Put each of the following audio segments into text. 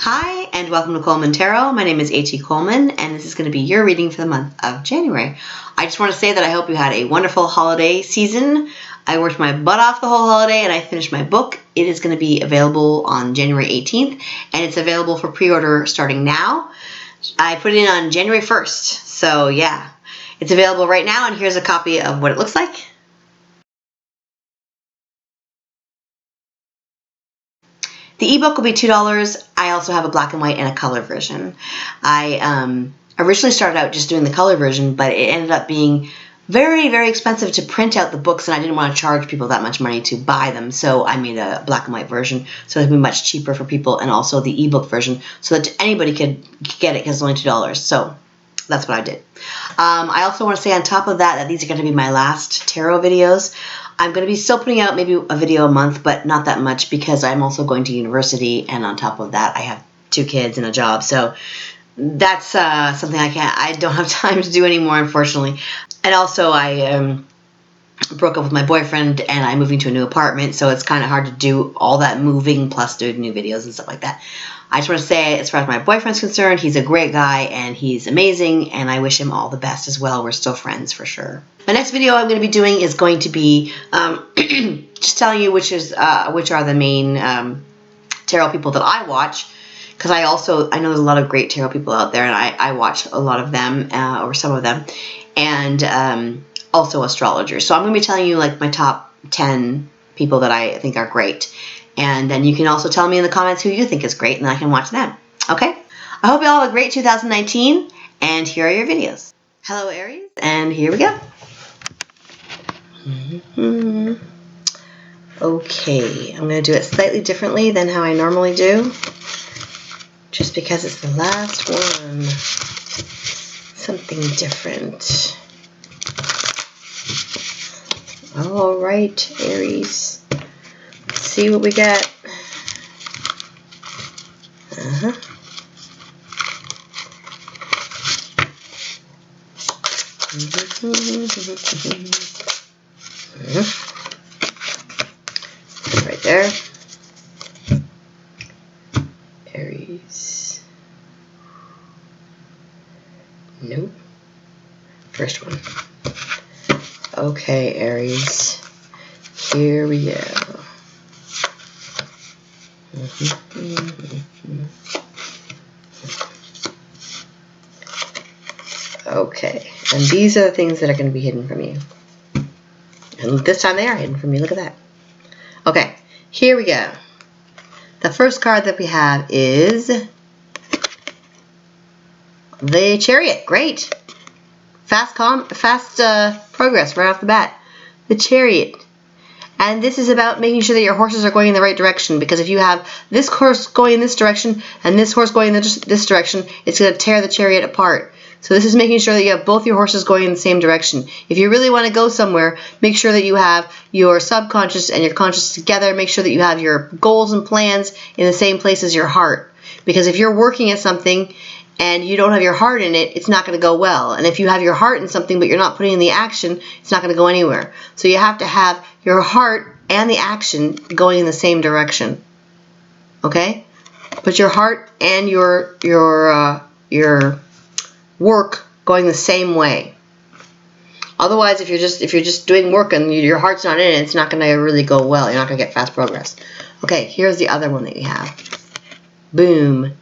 Hi, and welcome to Coleman Tarot. My name is A.T. Coleman, and this is going to be your reading for the month of January. I just want to say that I hope you had a wonderful holiday season. I worked my butt off the whole holiday, and I finished my book. It is going to be available on January 18th, and it's available for pre-order starting now. I put it in on January 1st, so yeah. It's available right now, and here's a copy of what it looks like. The ebook will be $2. I also have a black and white and a color version. I originally started out just doing the color version, but it ended up being very, very expensive to print out the books, and I didn't want to charge people that much money to buy them, so I made a black and white version so it'd be much cheaper for people, and also the ebook version so that anybody could get it because it's only $2. So that's what I did. I also want to say on top of that these are going to be my last tarot videos. I'm going to be still putting out maybe a video a month, but not that much because I'm also going to university, and on top of that I have 2 kids and a job, so that's something I don't have time to do anymore, unfortunately. And also I broke up with my boyfriend and I'm moving to a new apartment, so it's kind of hard to do all that moving plus do new videos and stuff like that. I just want to say, as far as my boyfriend's concerned, he's a great guy and he's amazing, and I wish him all the best as well. We're still friends for sure. The next video I'm going to be doing is going to be just telling you which are the main tarot people that I watch, because I know there's a lot of great tarot people out there, and I watch a lot of them or some of them, and also astrologers. So I'm going to be telling you like my top 10 people that I think are great. And then you can also tell me in the comments who you think is great, and I can watch them. Okay? I hope you all have a great 2019, and here are your videos. Hello, Aries, and here we go. Okay, I'm going to do it slightly differently than how I normally do, just because it's the last one. Something different. All right, Aries. See what we got. Right there. Aries. Nope. First one. Okay, Aries. Here we go. Okay, and these are the things that are going to be hidden from you. And this time they are hidden from you. Look at that. Okay, here we go. The first card that we have is the Chariot. Great. Fast progress right off the bat. The Chariot. And this is about making sure that your horses are going in the right direction, because if you have this horse going in this direction and this horse going in this direction, it's going to tear the chariot apart. So this is making sure that you have both your horses going in the same direction. If you really want to go somewhere, make sure that you have your subconscious and your conscious together. Make sure that you have your goals and plans in the same place as your heart. Because if you're working at something and you don't have your heart in it, it's not going to go well. And if you have your heart in something but you're not putting in the action, it's not going to go anywhere. So you have to have your heart and the action going in the same direction. Okay? Put your heart and your work going the same way. Otherwise, if you're just doing work and your heart's not in it, it's not going to really go well. You're not going to get fast progress. Okay, here's the other one that you have. Boom.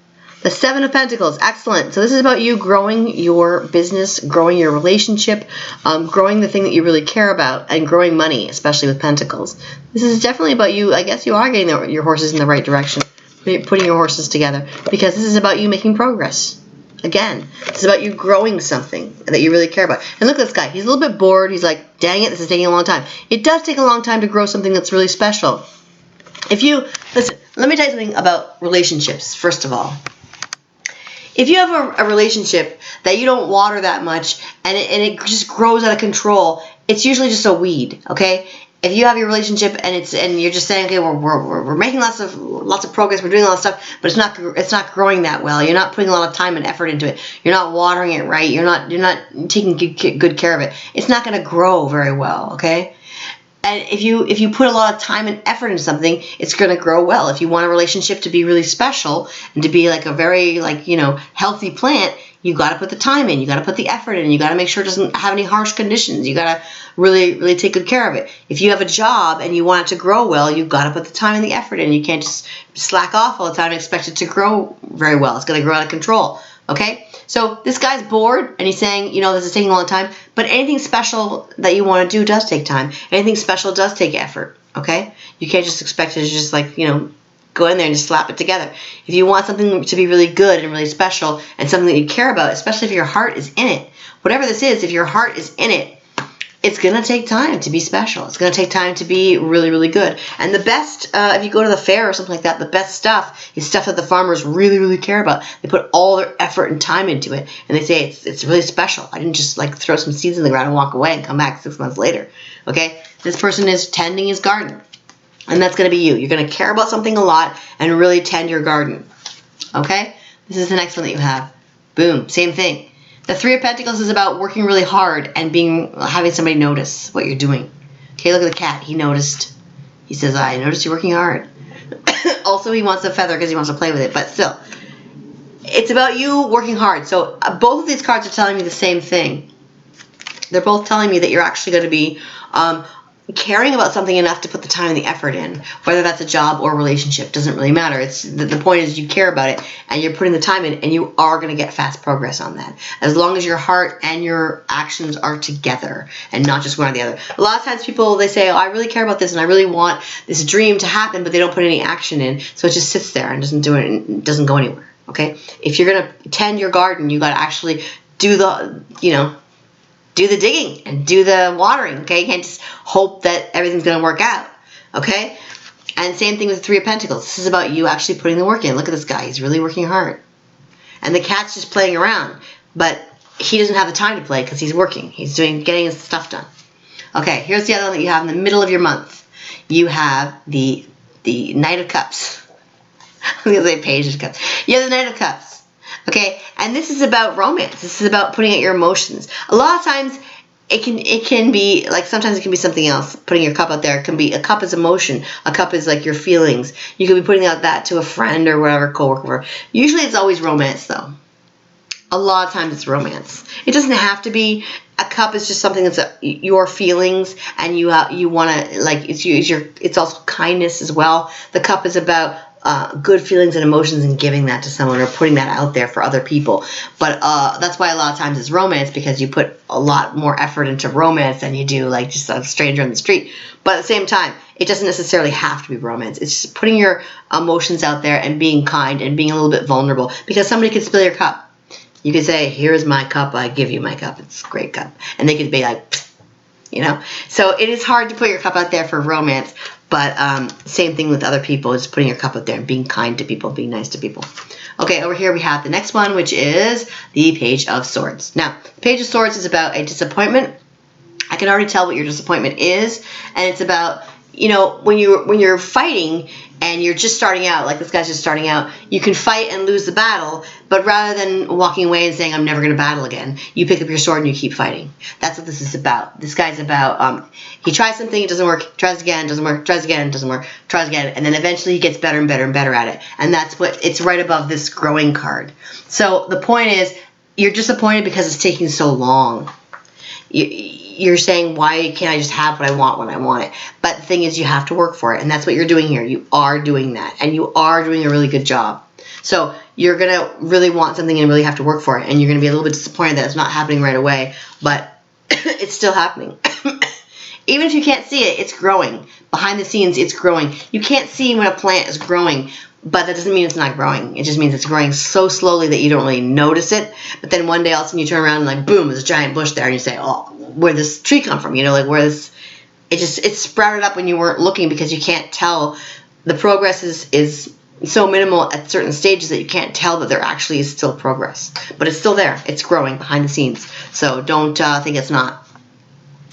The Seven of Pentacles. Excellent. So this is about you growing your business, growing your relationship, growing the thing that you really care about, and growing money, especially with Pentacles. This is definitely about you. I guess you are getting your horses in the right direction, putting your horses together, because this is about you making progress. Again, it's about you growing something that you really care about. And look at this guy. He's a little bit bored. He's like, dang it, this is taking a long time. It does take a long time to grow something that's really special. Listen, let me tell you something about relationships, first of all. If you have a relationship that you don't water that much and it just grows out of control, it's usually just a weed, okay? If you have your relationship and you're just saying, okay, we're making lots of progress, we're doing a lot of stuff, but it's not growing that well. You're not putting a lot of time and effort into it. You're not watering it right. You're not taking good care of it. It's not going to grow very well, okay? And if you put a lot of time and effort into something, it's going to grow well. If you want a relationship to be really special and to be like a very, like, you know, healthy plant, you got to put the time in. You got to put the effort in. You got to make sure it doesn't have any harsh conditions. You got to really, really take good care of it. If you have a job and you want it to grow well, you got to put the time and the effort in. You can't just slack off all the time and expect it to grow very well. It's going to grow out of control. Okay? So this guy's bored and he's saying, you know, this is taking a long time, but anything special that you want to do does take time. Anything special does take effort. Okay? You can't just expect it to just, like, you know, go in there and just slap it together. If you want something to be really good and really special and something that you care about, especially if your heart is in it, whatever this is, if your heart is in it, it's going to take time to be special. It's going to take time to be really, really good. And the best, if you go to the fair or something like that, the best stuff is stuff that the farmers really, really care about. They put all their effort and time into it. And they say, it's really special. I didn't just, like, throw some seeds in the ground and walk away and come back 6 months later. Okay? This person is tending his garden. And that's going to be you. You're going to care about something a lot and really tend your garden. Okay? This is the next one that you have. Boom. Same thing. The Three of Pentacles is about working really hard and having somebody notice what you're doing. Okay, look at the cat. He noticed. He says, I noticed you're working hard. Also, he wants a feather because he wants to play with it. But still, it's about you working hard. So both of these cards are telling me the same thing. They're both telling me that you're actually going to be caring about something enough to put the time and the effort in, whether that's a job or relationship, doesn't really matter. It's the point is you care about it and you're putting the time in, and you are going to get fast progress on that, as long as your heart and your actions are together and not just one or the other. A lot of times people, they say, oh, I really care about this and I really want this dream to happen, but they don't put any action in, so it just sits there and doesn't do it and doesn't go anywhere. Okay, if you're going to tend your garden, you got to actually do the, you know, do the digging and do the watering, okay? You can't just hope that everything's going to work out, okay? And same thing with the Three of Pentacles. This is about you actually putting the work in. Look at this guy. He's really working hard. And the cat's just playing around, but he doesn't have the time to play because he's working. He's getting his stuff done. Okay, here's the other one that you have in the middle of your month. You have the Knight of Cups. I'm going to say Page of Cups. You have the Knight of Cups. Okay, and this is about romance. This is about putting out your emotions. A lot of times, it can be, like, sometimes it can be something else. Putting your cup out there, it can be, a cup is emotion. A cup is like your feelings. You could be putting out that to a friend or whatever, coworker. Usually it's always romance, though. A lot of times it's romance. It doesn't have to be. A cup is just something that's your feelings, and you want to, like, it's also kindness as well. The cup is about good feelings and emotions and giving that to someone or putting that out there for other people. But that's why a lot of times it's romance, because you put a lot more effort into romance than you do, like, just a stranger on the street. But at the same time, it doesn't necessarily have to be romance. It's just putting your emotions out there and being kind and being a little bit vulnerable, because somebody could spill your cup. You could say, here's my cup, I give you my cup. It's a great cup. And they could be like, pfft, you know. So it is hard to put your cup out there for romance. But same thing with other people, is putting your cup out there and being kind to people, being nice to people. Okay, over here we have the next one, which is the Page of Swords. Now, the Page of Swords is about a disappointment. I can already tell what your disappointment is, and it's about, you know, when you're fighting and you're just starting out, like this guy's just starting out, you can fight and lose the battle, but rather than walking away and saying, I'm never going to battle again, you pick up your sword and you keep fighting. That's what this is about. This guy's about, he tries something, it doesn't work, tries again, doesn't work, tries again, doesn't work, tries again, and then eventually he gets better and better and better at it. And that's what, it's right above this growing card. So the point is, you're disappointed because it's taking so long. You're saying, why can't I just have what I want when I want it? But the thing is, you have to work for it, and that's what you're doing here. You are doing that, and you are doing a really good job. So you're going to really want something and really have to work for it, and you're going to be a little bit disappointed that it's not happening right away, but it's still happening. Even if you can't see it, it's growing. Behind the scenes, it's growing. You can't see when a plant is growing, but that doesn't mean it's not growing. It just means it's growing so slowly that you don't really notice it. But then one day, all of a sudden, you turn around and, like, boom, there's a giant bush there, and you say, oh, where'd this tree come from? You know, like, it sprouted up when you weren't looking, because you can't tell. The progress is so minimal at certain stages that you can't tell that there actually is still progress. But it's still there. It's growing behind the scenes. So don't think it's not.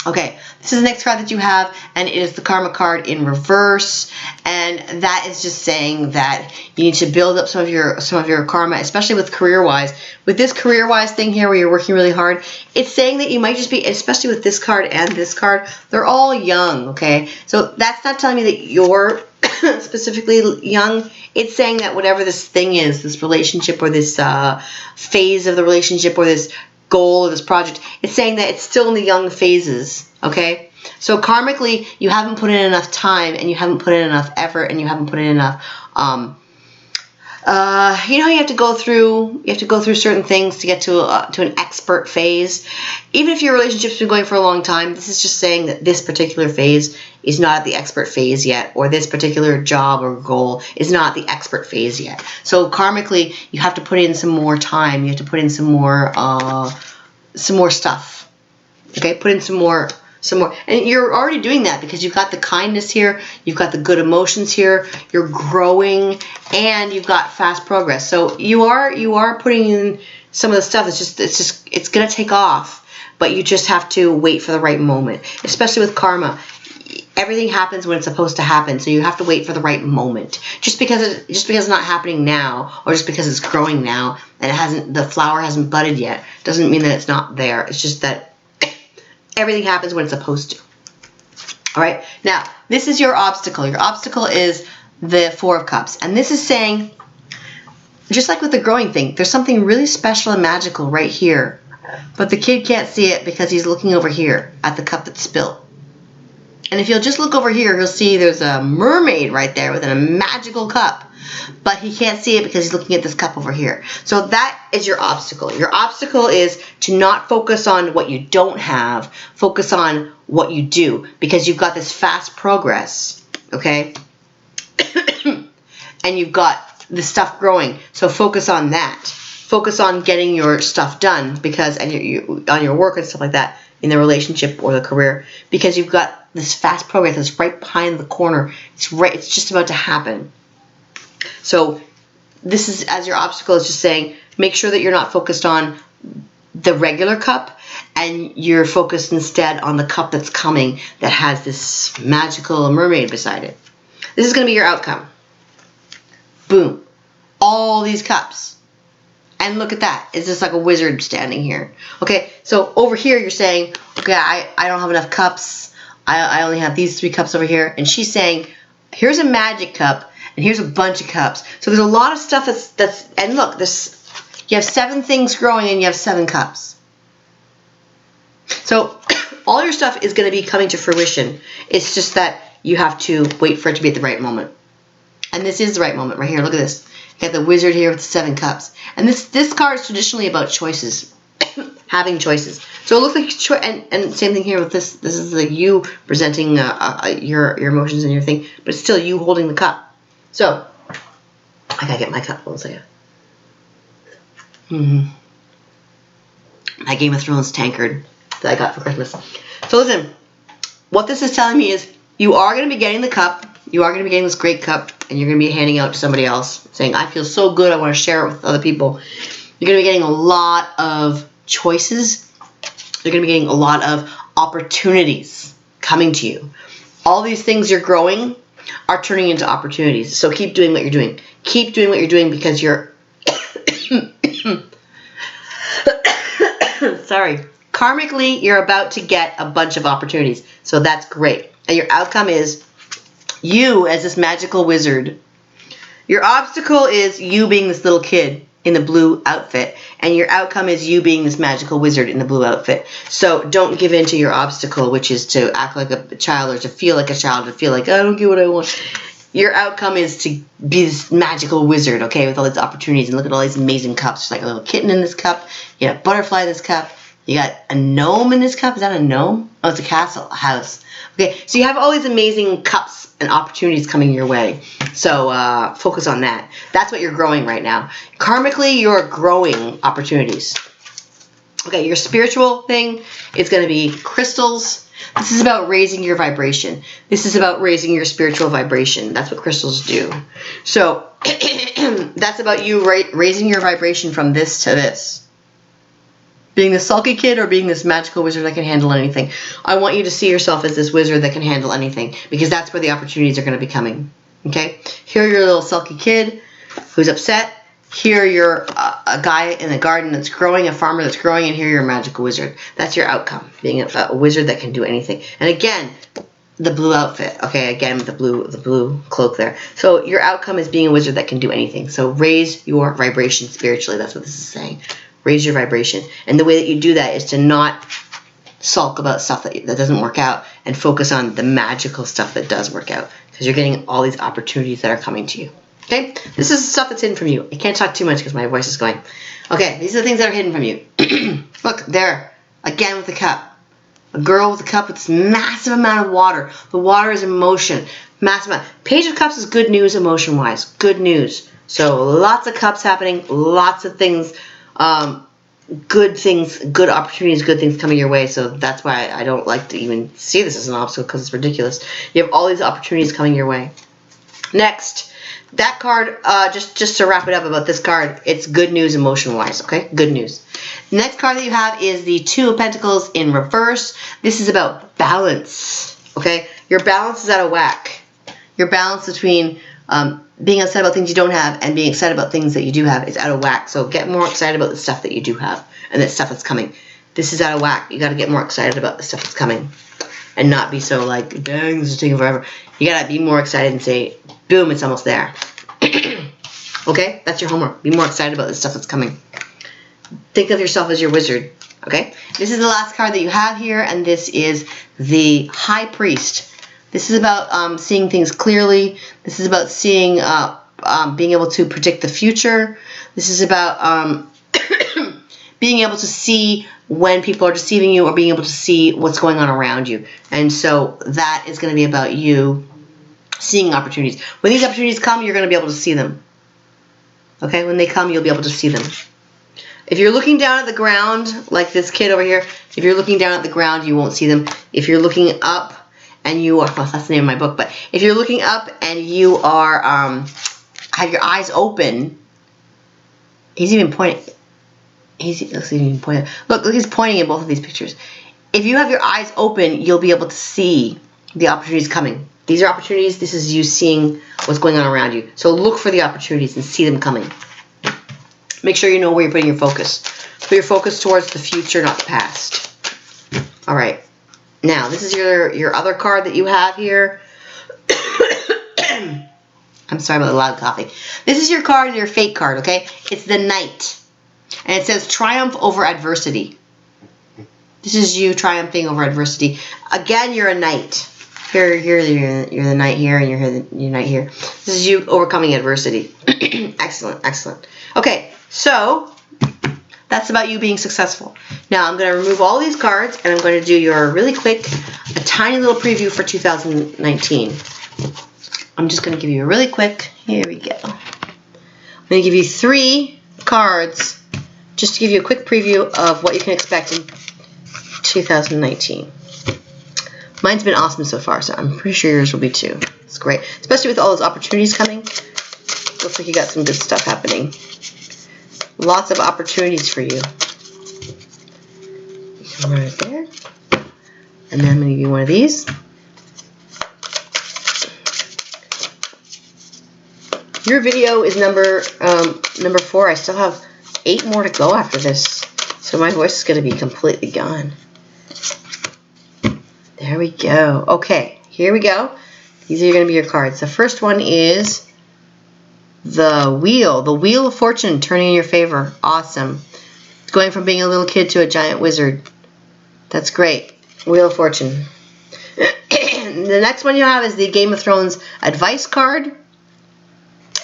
Okay, this is the next card that you have, and it is the Karma card in reverse, and that is just saying that you need to build up some of your karma, especially with career-wise. With this career-wise thing here, where you're working really hard, it's saying that you might just be, especially with this card and this card, they're all young. Okay, so that's not telling me that you're specifically young. It's saying that whatever this thing is, this relationship or this phase of the relationship or this goal of this project, it's saying that it's still in the young phases. Okay, so karmically you haven't put in enough time, and you haven't put in enough effort, and you haven't put in enough you know, you have to go through certain things to get to an expert phase. Even if your relationship's been going for a long time, this is just saying that this particular phase is not at the expert phase yet, or this particular job or goal is not the expert phase yet. So karmically, you have to put in some more time. You have to put in some more stuff. Okay, put in some more, and you're already doing that because you've got the kindness here, you've got the good emotions here, you're growing, and you've got fast progress. So you are putting in some of the stuff. It's gonna take off, but you just have to wait for the right moment. Especially with karma, everything happens when it's supposed to happen, so you have to wait for the right moment. Just because it's not happening now, or just because it's growing now and the flower hasn't budded yet, doesn't mean that it's not there. It's just that everything happens when it's supposed to. All right. Now, this is your obstacle. Your obstacle is the Four of Cups. And this is saying, just like with the growing thing, there's something really special and magical right here. But the kid can't see it because he's looking over here at the cup that's spilled. And if you'll just look over here, you'll see there's a mermaid right there with a magical cup. But he can't see it because he's looking at this cup over here. So that is your obstacle. Your obstacle is to not focus on what you don't have. Focus on what you do, because you've got this fast progress, okay? And you've got the stuff growing. So focus on that. Focus on getting your stuff done, because and on your work and stuff like that, in the relationship or the career, because you've got this fast progress that's right behind the corner. It's just about to happen. So this is, as your obstacle is just saying, make sure that you're not focused on the regular cup, and you're focused instead on the cup that's coming that has this magical mermaid beside it. This is going to be your outcome. Boom. All these cups. And look at that. It's just like a wizard standing here. Okay, so over here you're saying, okay, I don't have enough cups. I only have these 3 cups over here. And she's saying, here's a magic cup, and here's a bunch of cups. So there's a lot of stuff that's and look, you have 7 things growing, and you have 7 cups. So all your stuff is going to be coming to fruition. It's just that you have to wait for it to be at the right moment. And this is the right moment right here. Look at this. You got the wizard here with the 7 cups. And this card is traditionally about choices. Having choices. So it looks like, and same thing here with this. This is the you presenting your emotions and your thing, but it's still you holding the cup. So I gotta get my cup. One second. My Game of Thrones tankard that I got for Christmas. So listen, what this is telling me is you are going to be getting the cup. You are going to be getting this great cup, and you're going to be handing out to somebody else, saying, I feel so good, I want to share it with other people. You're going to be getting a lot of choices. You're going to be getting a lot of opportunities coming to you. All these things you're growing are turning into opportunities. So keep doing what you're doing. Keep doing what you're doing, because you're sorry. Karmically, you're about to get a bunch of opportunities. So that's great. And your outcome is you as this magical wizard. Your obstacle is you being this little kid in the blue outfit. And your outcome is you being this magical wizard in the blue outfit. So don't give in to your obstacle, which is to act like a child, or to feel like a child, to feel like, I don't get what I want. Your outcome is to be this magical wizard, okay, with all these opportunities. And look at all these amazing cups. There's like a little kitten in this cup. You got a butterfly in this cup. You got a gnome in this cup. Is that a gnome? Oh, it's a castle, a house. Okay, so you have all these amazing cups and opportunities coming your way. So focus on that. That's what you're growing right now. Karmically, you're growing opportunities. Okay, your spiritual thing is going to be crystals. This is about raising your vibration. This is about raising your spiritual vibration. That's what crystals do. So that's about you raising your vibration from this to this. Being the sulky kid or being this magical wizard that can handle anything. I want you to see yourself as this wizard that can handle anything, because that's where the opportunities are going to be coming. Okay? Here you're a little sulky kid who's upset. Here you're a guy in the garden that's growing, a farmer that's growing, and here you're a magical wizard. That's your outcome, being a wizard that can do anything. And again, the blue outfit. Okay, again, the blue cloak there. So your outcome is being a wizard that can do anything. So raise your vibration spiritually. That's what this is saying. Raise your vibration. And the way that you do that is to not sulk about stuff that doesn't work out and focus on the magical stuff that does work out, because you're getting all these opportunities that are coming to you. Okay? This is stuff that's hidden from you. I can't talk too much because my voice is going. Okay, these are the things that are hidden from you. Look, there. Again with the cup. A girl with a cup with this massive amount of water. The water is emotion. Massive amount. Page of Cups is good news emotion-wise. Good news. So lots of cups happening. Lots of things. Good things. Good opportunities. Good things coming your way. So that's why I don't like to even see this as an obstacle, because it's ridiculous. You have all these opportunities coming your way. Next. That card, just to wrap it up about this card, it's good news emotion-wise, okay? Good news. The next card that you have is the Two of Pentacles in reverse. This is about balance, okay? Your balance is out of whack. Your balance between being upset about things you don't have and being excited about things that you do have is out of whack. So get more excited about the stuff that you do have and the stuff that's coming. This is out of whack. You got to get more excited about the stuff that's coming and not be so like, dang, this is taking forever. You got to be more excited and say, boom, it's almost there. Okay? That's your homework. Be more excited about the stuff that's coming. Think of yourself as your wizard. Okay? This is the last card that you have here, and this is the High Priest. This is about seeing things clearly. This is about seeing, being able to predict the future. This is about being able to see when people are deceiving you, or being able to see what's going on around you. And so that is going to be about you seeing opportunities. When these opportunities come, you're going to be able to see them. Okay? When they come, you'll be able to see them. If you're looking down at the ground, like this kid over here, if you're looking down at the ground, you won't see them. If you're looking up and you are, well, that's the name of my book, but if you're looking up and you are, have your eyes open, he's even pointing. Look, he's pointing in both of these pictures. If you have your eyes open, you'll be able to see the opportunities coming. These are opportunities. This is you seeing what's going on around you. So look for the opportunities and see them coming. Make sure you know where you're putting your focus. Put your focus towards the future, not the past. All right. Now, this is your other card that you have here. I'm sorry about the loud coughing. This is your card, your fate card, okay? It's the Knight. And it says triumph over adversity. This is you triumphing over adversity. Again, you're a knight. Here you're the knight here, and you're the knight here. This is you overcoming adversity. Excellent, excellent. Okay, so that's about you being successful. Now I'm going to remove all these cards, and I'm going to do your really quick, a tiny little preview for 2019. I'm just going to give you a really quick, here we go. I'm going to give you 3 cards just to give you a quick preview of what you can expect in 2019. Mine's been awesome so far, so I'm pretty sure yours will be too. It's great, especially with all those opportunities coming. Looks like you got some good stuff happening. Lots of opportunities for you. Come right there. And then I'm going to give you one of these. Your video is number 4. I still have 8 more to go after this. So my voice is going to be completely gone. There we go. Okay, here we go. These are going to be your cards. The first one is the Wheel of Fortune turning in your favor. Awesome. Going from being a little kid to a giant wizard. That's great. Wheel of Fortune. The next one you have is the Game of Thrones advice card.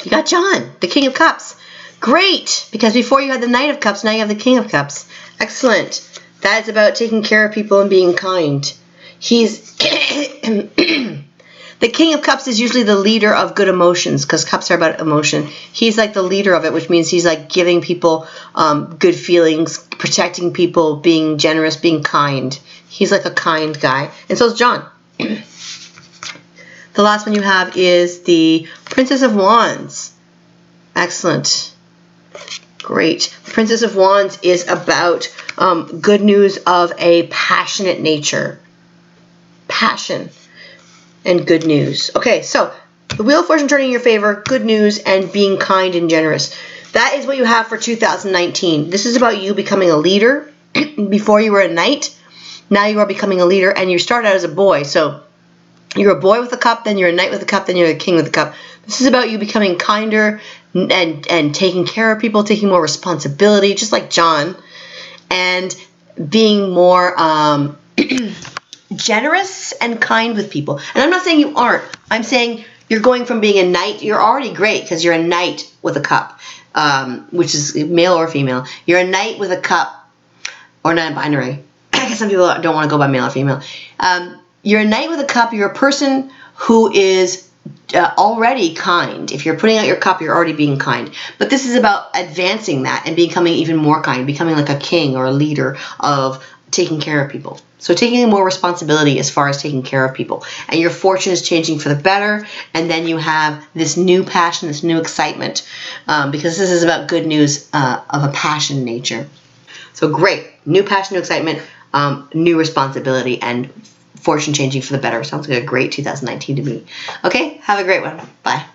You got John, the King of Cups. Great, because before you had the Knight of Cups, now you have the King of Cups. Excellent. That is about taking care of people and being kind. He's the King of Cups is usually the leader of good emotions, because cups are about emotion. He's like the leader of it, which means he's like giving people good feelings, protecting people, being generous, being kind. He's like a kind guy. And so is John. The last one you have is the Princess of Wands. Excellent. Great. Princess of Wands is about good news of a passionate nature. Passion and good news. Okay, so the Wheel of Fortune turning in your favor, good news, and being kind and generous. That is what you have for 2019. This is about you becoming a leader. Before you were a knight, now you are becoming a leader, and you start out as a boy. So you're a boy with a cup, then you're a knight with a cup, then you're a king with a cup. This is about you becoming kinder and taking care of people, taking more responsibility, just like John, and being more generous and kind with people. And I'm not saying you aren't. I'm saying you're going from being a knight. You're already great because you're a knight with a cup, which is male or female. You're a knight with a cup, or non-binary. I guess some people don't want to go by male or female. You're a knight with a cup. You're a person who is already kind. If you're putting out your cup, you're already being kind. But this is about advancing that and becoming even more kind, becoming like a king or a leader of taking care of people. So taking more responsibility as far as taking care of people. And your fortune is changing for the better. And then you have this new passion, this new excitement, because this is about good news of a passion nature. So great. New passion, new excitement, new responsibility, and fortune changing for the better. Sounds like a great 2019 to me. Okay, have a great one. Bye.